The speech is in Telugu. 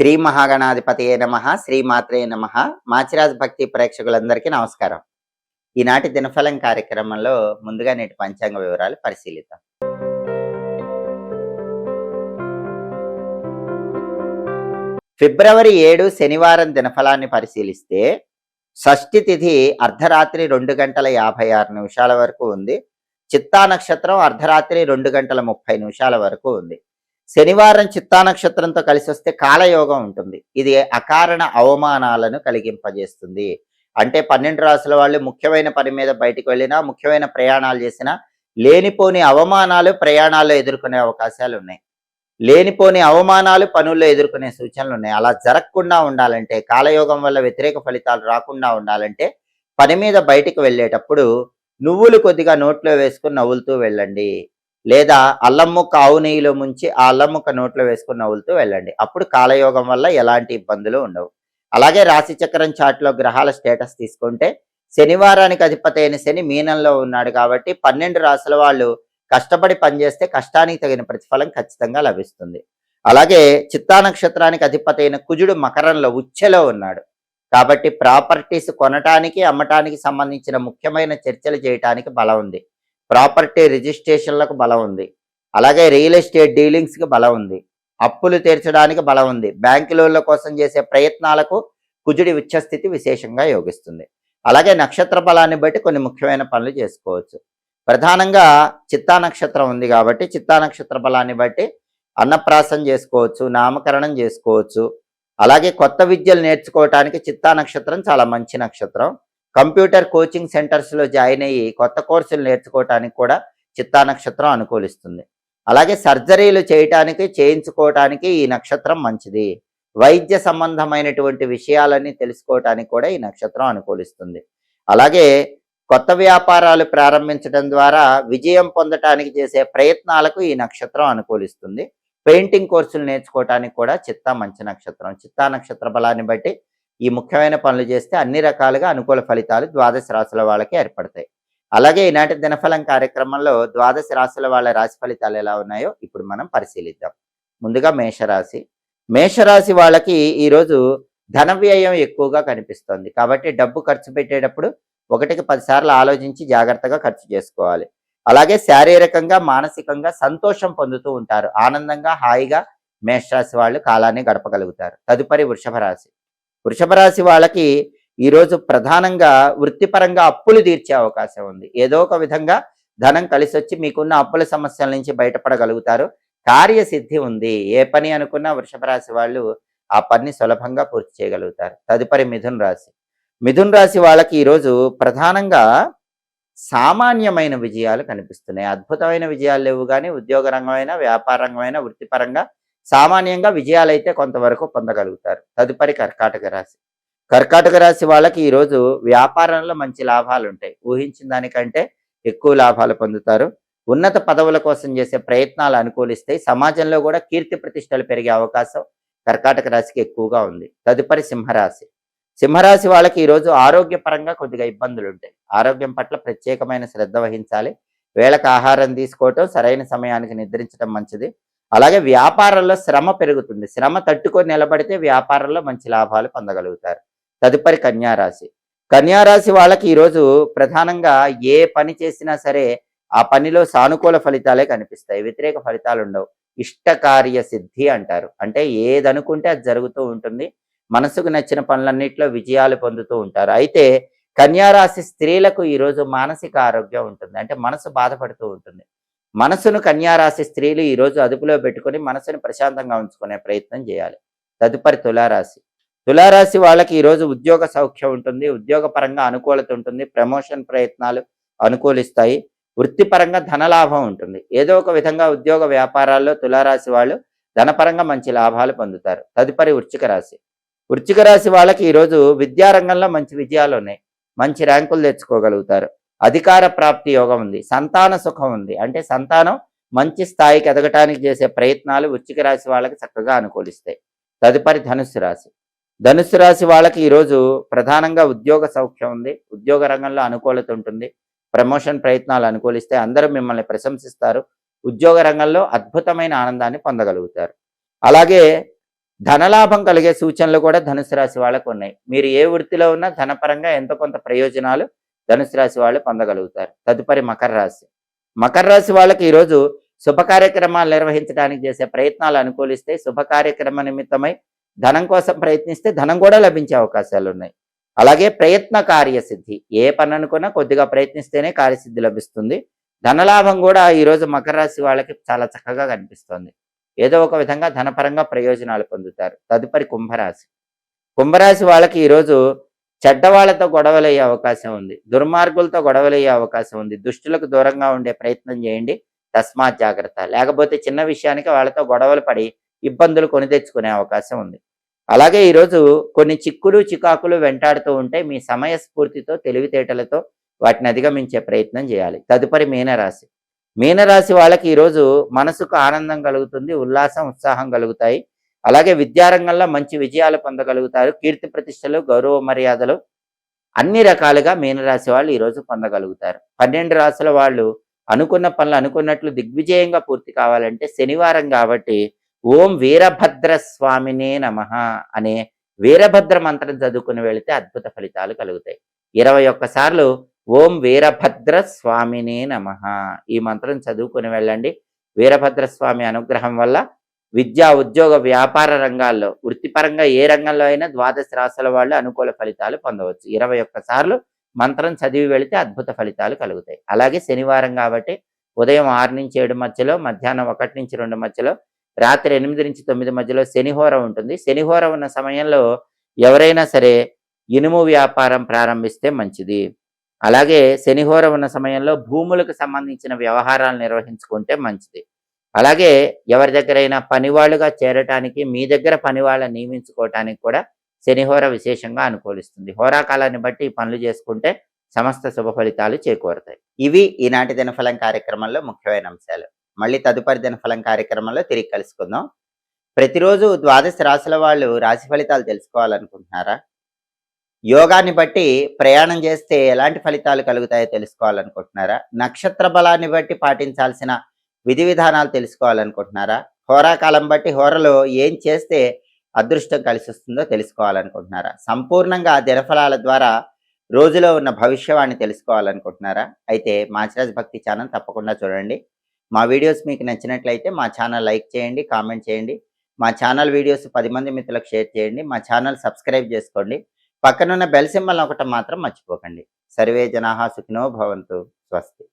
శ్రీ మహాగణాధిపతియే నమః, శ్రీమాత్రే నమః. మాచిరాజ్ భక్తి ప్రేక్షకులందరికీ నమస్కారం. ఈనాటి దినఫలం కార్యక్రమంలో ముందుగా నేటి పంచాంగ వివరాలు పరిశీలిద్దాం. ఫిబ్రవరి 7 శనివారం దినఫలాన్ని పరిశీలిస్తే షష్ఠి తిథి అర్ధరాత్రి 2:56 వరకు ఉంది. చిత్తా నక్షత్రం అర్ధరాత్రి 2:30 వరకు ఉంది. శనివారం చిత్తా నక్షత్రంతో కలిసి వస్తే కాలయోగం ఉంటుంది. ఇది అకారణ అవమానాలను కలిగింపజేస్తుంది. అంటే 12 రాసుల వాళ్ళు ముఖ్యమైన పని మీద బయటకు వెళ్ళినా, ముఖ్యమైన ప్రయాణాలు చేసినా లేనిపోని అవమానాలు ప్రయాణాల్లో ఎదుర్కొనే అవకాశాలు ఉన్నాయి. లేనిపోని అవమానాలు పనుల్లో ఎదుర్కొనే సూచనలు ఉన్నాయి. అలా జరగకుండా ఉండాలంటే, కాలయోగం వల్ల వ్యతిరేక ఫలితాలు రాకుండా ఉండాలంటే పని మీద బయటికి వెళ్ళేటప్పుడు నువ్వులు కొద్దిగా నోట్లో వేసుకుని నవ్వులుతూ వెళ్ళండి. లేదా అల్లం ముక్క ఆవు నెయ్యిలో ముంచి ఆ అల్లం ముక్క నోట్లో వేసుకుని నవ్వులుతూ వెళ్ళండి. అప్పుడు కాలయోగం వల్ల ఎలాంటి ఇబ్బందులు ఉండవు. అలాగే రాశి చక్రం చార్ట్లో గ్రహాల స్టేటస్ తీసుకుంటే శనివారానికి అధిపతి అయిన శని మీనంలో ఉన్నాడు కాబట్టి 12 రాశుల వాళ్ళు కష్టపడి పనిచేస్తే కష్టానికి తగిన ప్రతిఫలం ఖచ్చితంగా లభిస్తుంది. అలాగే చిత్తా నక్షత్రానికి అధిపతి అయిన కుజుడు మకరంలో ఉచ్చెలో ఉన్నాడు కాబట్టి ప్రాపర్టీస్ కొనటానికి అమ్మటానికి సంబంధించిన ముఖ్యమైన చర్చలు చేయటానికి బలం ఉంది. ప్రాపర్టీ రిజిస్ట్రేషన్లకు బలం ఉంది. అలాగే రియల్ ఎస్టేట్ డీలింగ్స్కి బలం ఉంది. అప్పులు తీర్చడానికి బలం ఉంది. బ్యాంకు లోన్ల కోసం చేసే ప్రయత్నాలకు కుజుడి ఉచ్చస్థితి విశేషంగా యోగిస్తుంది. అలాగే నక్షత్ర బలాన్ని బట్టి కొన్ని ముఖ్యమైన పనులు చేసుకోవచ్చు. ప్రధానంగా చిత్తా నక్షత్రం ఉంది కాబట్టి చిత్తా నక్షత్ర బలాన్ని బట్టి అన్నప్రాసం చేసుకోవచ్చు, నామకరణం చేసుకోవచ్చు. అలాగే కొత్త విద్యలు నేర్చుకోవటానికి చిత్తా నక్షత్రం చాలా మంచి నక్షత్రం. కంప్యూటర్ కోచింగ్ సెంటర్స్లో జాయిన్ అయ్యి కొత్త కోర్సులు నేర్చుకోవటానికి కూడా చిత్తా నక్షత్రం అనుకూలిస్తుంది. అలాగే సర్జరీలు చేయటానికి చేయించుకోవటానికి ఈ నక్షత్రం మంచిది. వైద్య సంబంధమైనటువంటి విషయాలన్నీ తెలుసుకోవటానికి కూడా ఈ నక్షత్రం అనుకూలిస్తుంది. అలాగే కొత్త వ్యాపారాలు ప్రారంభించడం ద్వారా విజయం పొందటానికి చేసే ప్రయత్నాలకు ఈ నక్షత్రం అనుకూలిస్తుంది. పెయింటింగ్ కోర్సులు నేర్చుకోవటానికి కూడా చిత్తా మంచి నక్షత్రం. చిత్తా నక్షత్ర బలాన్ని బట్టి ఈ ముఖ్యమైన పనులు చేస్తే అన్ని రకాలుగా అనుకూల ఫలితాలు ద్వాదశ రాశుల వాళ్ళకి ఏర్పడతాయి. అలాగే ఈనాటి దినఫలం కార్యక్రమంలో ద్వాదశ రాశుల వాళ్ళ రాశి ఫలితాలు ఎలా ఉన్నాయో ఇప్పుడు మనం పరిశీలిద్దాం. ముందుగా మేషరాశి. మేషరాశి వాళ్ళకి ఈరోజు ధన వ్యయం ఎక్కువగా కనిపిస్తుంది కాబట్టి డబ్బు ఖర్చు పెట్టేటప్పుడు 1కి 10 సార్లు ఆలోచించి జాగ్రత్తగా ఖర్చు చేసుకోవాలి. అలాగే శారీరకంగా మానసికంగా సంతోషం పొందుతూ ఉంటారు. ఆనందంగా హాయిగా మేషరాశి వాళ్ళు కాలాన్ని గడపగలుగుతారు. తదుపరి వృషభ రాశి. వృషభ రాశి వాళ్ళకి ఈరోజు ప్రధానంగా వృత్తిపరంగా అప్పులు తీర్చే అవకాశం ఉంది. ఏదో ఒక విధంగా ధనం కలిసి వచ్చి మీకున్న అప్పుల సమస్యల నుంచి బయటపడగలుగుతారు. కార్యసిద్ధి ఉంది. ఏ పని అనుకున్నా వృషభ రాశి వాళ్ళు ఆ పని సులభంగా పూర్తి చేయగలుగుతారు. తదుపరి మిథున రాశి. మిథున రాశి వాళ్ళకి ఈరోజు ప్రధానంగా సామాన్యమైన విజయాలు కనిపిస్తున్నాయి. అద్భుతమైన విజయాలు లేవు కానీ ఉద్యోగ రంగమైన, వ్యాపార రంగమైన, వృత్తిపరంగా సామాన్యంగా విజయాలు అయితే కొంతవరకు పొందగలుగుతారు. తదుపరి కర్కాటక రాశి. కర్కాటక రాశి వాళ్ళకి ఈరోజు వ్యాపారంలో మంచి లాభాలు ఉంటాయి. ఊహించిన దానికంటే ఎక్కువ లాభాలు పొందుతారు. ఉన్నత పదవుల కోసం చేసే ప్రయత్నాలు అనుకూలిస్తాయి. సమాజంలో కూడా కీర్తి ప్రతిష్టలు పెరిగే అవకాశం కర్కాటక రాశికి ఎక్కువగా ఉంది. తదుపరి సింహరాశి. సింహరాశి వాళ్ళకి ఈరోజు ఆరోగ్యపరంగా కొద్దిగా ఇబ్బందులు ఉంటాయి. ఆరోగ్యం పట్ల ప్రత్యేకమైన శ్రద్ధ వహించాలి. వేళకు ఆహారం తీసుకోవటం, సరైన సమయానికి నిద్రించడం మంచిది. అలాగే వ్యాపారంలో శ్రమ పెరుగుతుంది. శ్రమ తట్టుకొని నిలబడితే వ్యాపారంలో మంచి లాభాలు పొందగలుగుతారు. తదుపరి కన్యారాశి. కన్యారాశి వాళ్ళకి ఈరోజు ప్రధానంగా ఏ పని చేసినా సరే ఆ పనిలో సానుకూల ఫలితాలే కనిపిస్తాయి. వ్యతిరేక ఫలితాలు ఉండవు. ఇష్టకార్య సిద్ధి అంటారు. అంటే ఏదనుకుంటే అది జరుగుతూ ఉంటుంది. మనసుకు నచ్చిన పనులన్నింటిలో విజయాలు పొందుతూ ఉంటారు. అయితే కన్యారాశి స్త్రీలకు ఈరోజు మానసిక ఆరోగ్యం ఉంటుంది. అంటే మనసు బాధపడుతూ ఉంటుంది. మనసును కన్యారాశి స్త్రీలు ఈరోజు అదుపులో పెట్టుకొని మనసును ప్రశాంతంగా ఉంచుకునే ప్రయత్నం చేయాలి. తదుపరి తులారాశి. తులారాశి వాళ్ళకి ఈరోజు ఉద్యోగ సౌఖ్యం ఉంటుంది. ఉద్యోగపరంగా అనుకూలత ఉంటుంది. ప్రమోషన్ ప్రయత్నాలు అనుకూలిస్తాయి. వృత్తిపరంగా ధనలాభం ఉంటుంది. ఏదో ఒక విధంగా ఉద్యోగ వ్యాపారాల్లో తులారాశి వాళ్ళు ధనపరంగా మంచి లాభాలు పొందుతారు. తదుపరి వృశ్చిక రాశి. వృశ్చిక రాశి వాళ్ళకి ఈరోజు విద్యారంగంలో మంచి విజయాలు ఉన్నాయి. మంచి ర్యాంకులు తెచ్చుకోగలుగుతారు. అధికార ప్రాప్తి యోగం ఉంది. సంతాన సుఖం ఉంది. అంటే సంతానం మంచి స్థాయికి ఎదగటానికి చేసే ప్రయత్నాలు వృశ్చిక రాశి వాళ్ళకి చక్కగా అనుకూలిస్తాయి. తదుపరి ధనుస్సు రాశి. ధనుస్సు రాశి వాళ్ళకి ఈరోజు ప్రధానంగా ఉద్యోగ సౌఖ్యం ఉంది. ఉద్యోగ రంగంలో అనుకూలత ఉంటుంది. ప్రమోషన్ ప్రయత్నాలు అనుకూలిస్తే అందరూ మిమ్మల్ని ప్రశంసిస్తారు. ఉద్యోగ రంగంలో అద్భుతమైన ఆనందాన్ని పొందగలుగుతారు. అలాగే ధనలాభం కలిగే సూచనలు కూడా ధనుసు రాశి వాళ్ళకు ఉన్నాయి. మీరు ఏ వృత్తిలో ఉన్నా ధనపరంగా ఎంతో కొంత ప్రయోజనాలు ధనుసు రాశి వాళ్ళు పొందగలుగుతారు. తదుపరి మకర రాశి. మకర రాశి వాళ్ళకి ఈరోజు శుభ కార్యక్రమాలు నిర్వహించడానికి చేసే ప్రయత్నాలు అనుకూలిస్తే, శుభ కార్యక్రమ నిమిత్తమై ధనం కోసం ప్రయత్నిస్తే ధనం కూడా లభించే అవకాశాలు ఉన్నాయి. అలాగే ప్రయత్న కార్యసిద్ధి, ఏ పని అనుకున్నా కొద్దిగా ప్రయత్నిస్తేనే కార్యసిద్ధి లభిస్తుంది. ధనలాభం కూడా ఈరోజు మకర రాశి వాళ్ళకి చాలా చక్కగా కనిపిస్తుంది. ఏదో ఒక విధంగా ధనపరంగా ప్రయోజనాలు పొందుతారు. తదుపరి కుంభరాశి. కుంభరాశి వాళ్ళకి ఈరోజు చెడ్డవాళ్లతో గొడవలయ్యే అవకాశం ఉంది. దుర్మార్గులతో గొడవలయ్యే అవకాశం ఉంది. దుష్టులకు దూరంగా ఉండే ప్రయత్నం చేయండి. తస్మాత్ జాగ్రత్త. లేకపోతే చిన్న విషయానికి వాళ్ళతో గొడవలు పడి ఇబ్బందులు కొని తెచ్చుకునే అవకాశం ఉంది. అలాగే ఈరోజు కొన్ని చిక్కులు చికాకులు వెంటాడుతూ ఉంటే మీ సమయస్ఫూర్తితో తెలివితేటలతో వాటిని అధిగమించే ప్రయత్నం చేయాలి. తదుపరి మీనరాశి. మీనరాశి వాళ్ళకి ఈరోజు మనసుకు ఆనందం కలుగుతుంది, ఉల్లాసం ఉత్సాహం కలుగుతాయి. అలాగే విద్యారంగంలో మంచి విజయాలు పొందగలుగుతారు. కీర్తి ప్రతిష్టలు, గౌరవ మర్యాదలు అన్ని రకాలుగా మీనరాశి వాళ్ళు ఈరోజు పొందగలుగుతారు. 12 రాశుల వాళ్ళు అనుకున్న పనులు అనుకున్నట్లు దిగ్విజయంగా పూర్తి కావాలంటే శనివారం కాబట్టి ఓం వీరభద్ర స్వామినే నమః అనే వీరభద్ర మంత్రం చదువుకుని వెళితే అద్భుత ఫలితాలు కలుగుతాయి. 21 సార్లు ఓం వీరభద్ర స్వామినే నమః ఈ మంత్రం చదువుకుని వెళ్ళండి. వీరభద్ర స్వామి అనుగ్రహం వల్ల విద్యా, ఉద్యోగ, వ్యాపార రంగాల్లో వృత్తిపరంగా ఏ రంగంలో అయినా 12 రాశుల వాళ్ళు అనుకూల ఫలితాలు పొందవచ్చు. 21 సార్లు మంత్రం చదివి వెళితే అద్భుత ఫలితాలు కలుగుతాయి. అలాగే శనివారం కాబట్టి ఉదయం 6 నుంచి 7 మధ్యలో, మధ్యాహ్నం 1 నుంచి 2 మధ్యలో, రాత్రి 8 నుంచి 9 మధ్యలో శనిహోర ఉంటుంది. శనిహోర ఉన్న సమయంలో ఎవరైనా సరే ఇనుము వ్యాపారం ప్రారంభిస్తే మంచిది. అలాగే శనిహోర ఉన్న సమయంలో భూములకు సంబంధించిన వ్యవహారాలు నిర్వహించుకుంటే మంచిది. అలాగే ఎవరి దగ్గరైనా పనివాళ్ళుగా చేరటానికి, మీ దగ్గర పనివాళ్ళని నియమించుకోవటానికి కూడా శనిహోర విశేషంగా అనుకూలిస్తుంది. హోరాకాలాన్ని బట్టి ఈ పనులు చేసుకుంటే సమస్త శుభ ఫలితాలు చేకూరుతాయి. ఇవి ఈనాటి దినఫలం కార్యక్రమంలో ముఖ్యమైన అంశాలు. మళ్ళీ తదుపరి దినఫలం కార్యక్రమంలో తిరిగి కలుసుకుందాం. ప్రతిరోజు 12 రాశుల వాళ్ళు రాశి ఫలితాలు తెలుసుకోవాలనుకుంటున్నారా? యోగాన్ని బట్టి ప్రయాణం చేస్తే ఎలాంటి ఫలితాలు కలుగుతాయో తెలుసుకోవాలనుకుంటున్నారా? నక్షత్ర బలాన్ని బట్టి పాటించాల్సిన విధి విధానాలు తెలుసుకోవాలనుకుంటున్నారా? హోరాకాలం బట్టి హోరలో ఏం చేస్తే అదృష్టం కలిసి వస్తుందో తెలుసుకోవాలనుకుంటున్నారా? సంపూర్ణంగా దినఫలాల ద్వారా రోజులో ఉన్న భవిష్యవాణి తెలుసుకోవాలనుకుంటున్నారా? అయితే మాచిరాజ్ భక్తి ఛానల్ తప్పకుండా చూడండి. మా వీడియోస్ మీకు నచ్చినట్లయితే మా ఛానల్ లైక్ చేయండి, కామెంట్ చేయండి. మా ఛానల్ వీడియోస్ 10 మంది మిత్రులకు షేర్ చేయండి. మా ఛానల్ సబ్స్క్రైబ్ చేసుకోండి. పక్కనున్న బెల్ సింబల్ ఒకటి మాత్రం మర్చిపోకండి. సర్వే జనాః సుఖినో భవంతు. స్వస్తి.